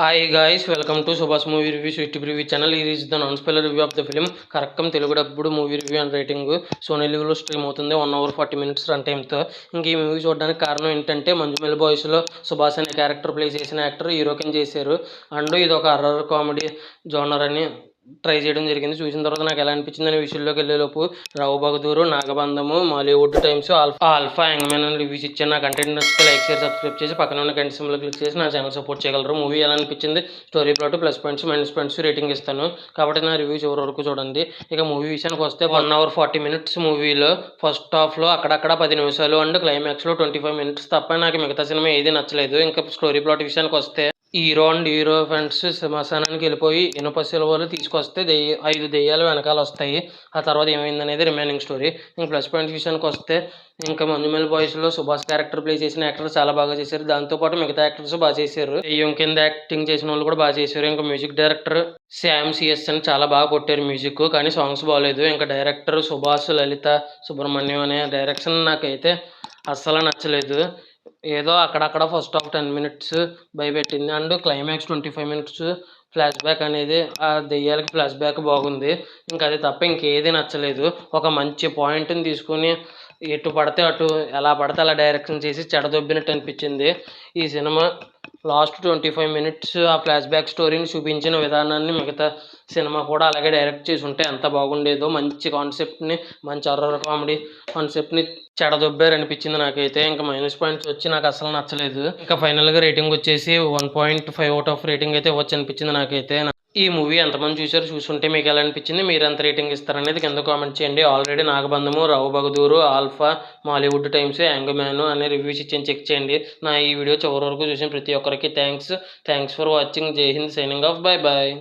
Hi guys, welcome to Subhash Movie Review Swift Preview channel. Here is the non-spoiler review of the film. కరెక్టం తెలుగు డబ్బుడు movie review and rating సోనీలో stream అవుతుంది 1 hour 40 minutes run టైమ్తో. ఇంక ఈ movie చూడడానికి కారణం ఏంటంటే మంజుమేల్ బాయ్స్లో సుభాష్ అనే క్యారెక్టర్ ప్లే చేసిన యాక్టర్ హీరో కింద చేశారు. అండ్ ఇది ఒక హర్రర్ కామెడీ జోనర్ అని ట్రై చేయడం జరిగింది. చూసిన తర్వాత నాకు ఎలా అనిపించింది అనే విషయంలోకి వెళ్ళేలోపు రావు Bahadur, నాగబంధము, Mollywood times, alpha young men అని రివ్యూస్ ఇచ్చాను. నా కంటెంట్ నచ్చితే లైక్ షేర్ సబ్స్క్రైబ్ చేసి పక్కన ఉన్న గంట సింబల్ క్లిక్ చేసి నా ఛానల్ సపోర్ట్ చేయగలరు. మూవీ ఎలా అనిపించింది, story plot, plus points minus points rating ఇస్తాను కాబట్టి నా రివ్యూ చివరి వరకు చూడండి. ఇక మూవీ విషయానికి వస్తే 1 hour 40 minutes మూవీలో ఫస్ట్ హాఫ్లో అక్కడక్కడ 10 నిమిషాలు అండ్ క్లైమాక్స్లో 25 minutes తప్ప నాకు మిగతా సినిమా ఏది నచ్చలేదు. ఇంకా స్టోరీ ప్లాట్ విషయానికి వస్తే హీరో అండ్ హీరో ఫ్రెండ్స్ శ్మశానానికి వెళ్ళిపోయి ఇనుప సిలువలు తీసుకొస్తే 5 దెయ్యాలు వెనకాల వస్తాయి. ఆ తర్వాత ఏమైందనేది రిమైనింగ్ స్టోరీ. ఇంక ప్లస్ పాయింట్స్ విషయానికి వస్తే ఇంకా మంజుమేల్ బాయ్స్లో సుభాష్ క్యారెక్టర్ ప్లే చేసిన యాక్టర్ చాలా బాగా చేశారు. దాంతోపాటు మిగతా యాక్టర్స్ బాగా చేశారు. దెయ్యం కింద యాక్టింగ్ చేసిన వాళ్ళు కూడా బాగా చేశారు. ఇంకా మ్యూజిక్ డైరెక్టర్ శ్యామ్ సిఎస్ అని చాలా బాగా కొట్టారు మ్యూజిక్, కానీ సాంగ్స్ బాగోలేదు. ఇంకా డైరెక్టర్ సుభాష్ లలిత సుబ్రహ్మణ్యం అనే డైరెక్షన్ నాకైతే అస్సలు నచ్చలేదు. ఏదో అక్కడక్కడ ఫస్ట్ హాఫ్ 10 minutes భయపెట్టింది and climax 25 minutes flashback అనేది ఆ దెయ్యాలకి ఫ్లాష్ బ్యాక్ బాగుంది. ఇంకా అది తప్ప ఇంకేది నచ్చలేదు. ఒక మంచి పాయింట్ని తీసుకుని ఎటు పడితే అటు ఎలా పడితే అలా డైరెక్షన్ చేసి చెడదొబ్బినట్టు అనిపించింది. ఈ సినిమా లాస్ట్ 25 minutes ఆ ఫ్లాష్ బ్యాక్ స్టోరీని చూపించిన విధానాన్ని మిగతా సినిమా కూడా అలాగే డైరెక్ట్ చేసి ఉంటే ఎంత బాగుండేదో. మంచి కాన్సెప్ట్ని, మంచి హర్రర్ కామెడీ కాన్సెప్ట్ని చెడదొబ్బారు అనిపించింది నాకైతే. ఇంకా మైనస్ పాయింట్స్ వచ్చి నాకు అసలు నచ్చలేదు. ఇంకా ఫైనల్గా రేటింగ్ వచ్చేసి 1.5 out of రేటింగ్ అయితే వచ్చి అనిపించింది నాకైతే. ఈ మూవీ ఎంతమంది చూసారు, చూసుంటే మీకు ఎలా అనిపించింది, మీరు ఎంత రేటింగ్ ఇస్తారనేది కింద కామెంట్ చేయండి. ఆల్రెడీ నాగబంధము, రావు బహదూరు, ఆల్ఫా, మాలీవుడ్ టైమ్స్, యాంగ్మ్యాన్ అనే రివ్యూస్ ఇచ్చాను, చెక్ చేయండి. నా ఈ వీడియో చివరి వరకు చూసిన ప్రతి ఒక్కరికి thanks for watching. Jai Hind, signing off, bye bye.